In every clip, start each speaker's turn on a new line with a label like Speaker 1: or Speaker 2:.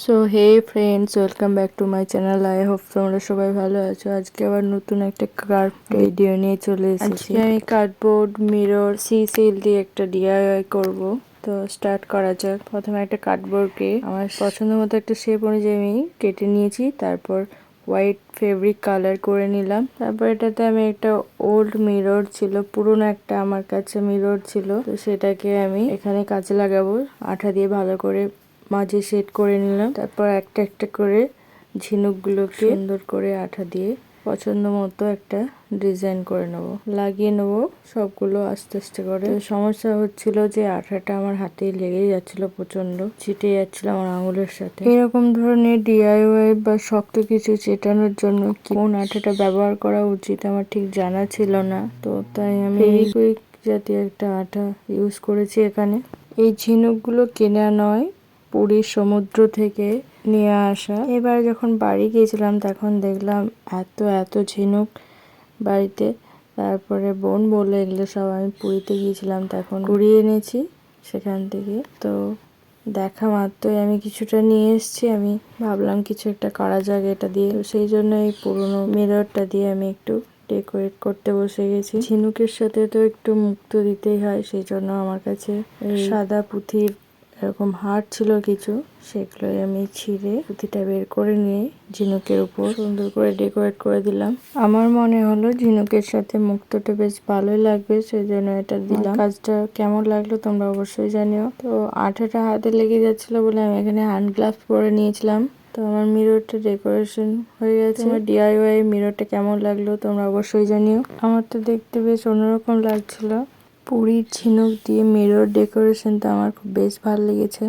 Speaker 1: So hey friends, welcome back to my channel. I hope তোমরা সবাই ভালো আছো। আজকে আবার নতুন একটা ক্রাফট ভিডিও নিয়ে চলে এসেছি। আজকে আমি কার্ডবোর্ড, মিরর, সিল দিয়ে একটা ডিআইওয়াই করব। তো স্টার্ট করা যাক। প্রথমে একটা কার্ডবোর্ডকে আমার পছন্দ মতো একটা শেপ অনুযায়ী আমি কেটে নিয়েছি। তারপর হোয়াইট ফেব্রিক কালার করে নিলাম। তারপর এটাতে আমি একটা ওল্ড মিরর ছিল, পুরনো একটা আমার কাছে মিরর ছিল, তো সেটাকে আমি এখানে কাজে লাগাবো। আঠা দিয়ে ভালো করে মাঝে সেট করে নিলাম। তারপর একটা একটা করে ঝিনুকগুলোকে সুন্দর করে আঠা দিয়ে পছন্দ মতো একটা ডিজাইন করে নেব, লাগিয়ে নেব সবগুলো আস্তে আস্তে করে। সমস্যা হচ্ছিল যে আঠাটা আমার হাতে লেগে যাচ্ছিল, প্রচন্ড ছিটে যাচ্ছিল আমার আঙুলের সাথে। এরকম ধরনের ডিআইওয়াই বা শক্ত কিছু চেটানোর জন্য কোন আঠাটা ব্যবহার করা উচিত আমার ঠিক জানা ছিল না, তো তাই আমি ফেভিকুইক জাতীয় একটা আঠা ইউজ করেছি এখানে। এই ঝিনুকগুলো কেনা নয়, পুরীর সমুদ্র থেকে নিয়ে আসা। এবার যখন বাড়ি গিয়েছিলাম তখন দেখলাম এত এত ঝিনুক বাড়িতে। তারপরে বোন বললো এগুলো সব আমি পুরীতে গিয়েছিলাম তখন কুড়িয়ে এনেছি সেখান থেকে। তো দেখা মাত্রই আমি কিছুটা নিয়ে এসেছি। আমি ভাবলাম কিছু একটা করা যাক এটা দিয়ে, তো সেই জন্য এই পুরোনো মিররটা দিয়ে আমি একটু ডেকোরেট করতে বসে গেছি। ঝিনুকের সাথে তো একটু মুক্ত দিতেই হয়, সেই জন্য আমার কাছে সাদা পুঁথির এরকম হার ছিল কিছু, সেগুলোই আমি ছিঁড়ে পুঁথিটা বের করে নিয়ে ঝিনুকের উপর সুন্দর করে ডেকোরেট করে দিলাম। আমার মনে হলো ঝিনুকের সাথে মুক্তটা বেশ ভালোই লাগবে, সেই জন্য এটা দিলাম। কাজটা কেমন লাগলো তোমরা অবশ্যই জানিও। তো আঠাটা হাতে লেগে যাচ্ছিল বলে আমি এখানে হ্যান্ড গ্লাভস পরে নিয়েছিলাম। তো আমার মিররটা ডেকোরেশন হয়ে গেছে। আমার ডিআইওয়াই মিররটা কেমন লাগলো তোমরা অবশ্যই জানিও। আমার তো দেখতে বেশ অন্যরকম লাগছিল। পুরীর ঝিনুক দিয়ে মিরর ডেকোরেশন তো আমার খুব বেশ ভালো লেগেছে।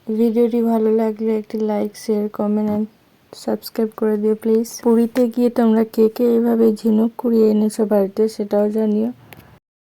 Speaker 1: ভিডিওটি ভালো লাগলে একটি like, share, comment and subscribe করে দিও প্লিজ। পুরীতে গিয়ে তোমরা কে কে এইভাবে ঝিনুক কুড়িয়ে এনেছো বাড়িতে সেটাও জানিও।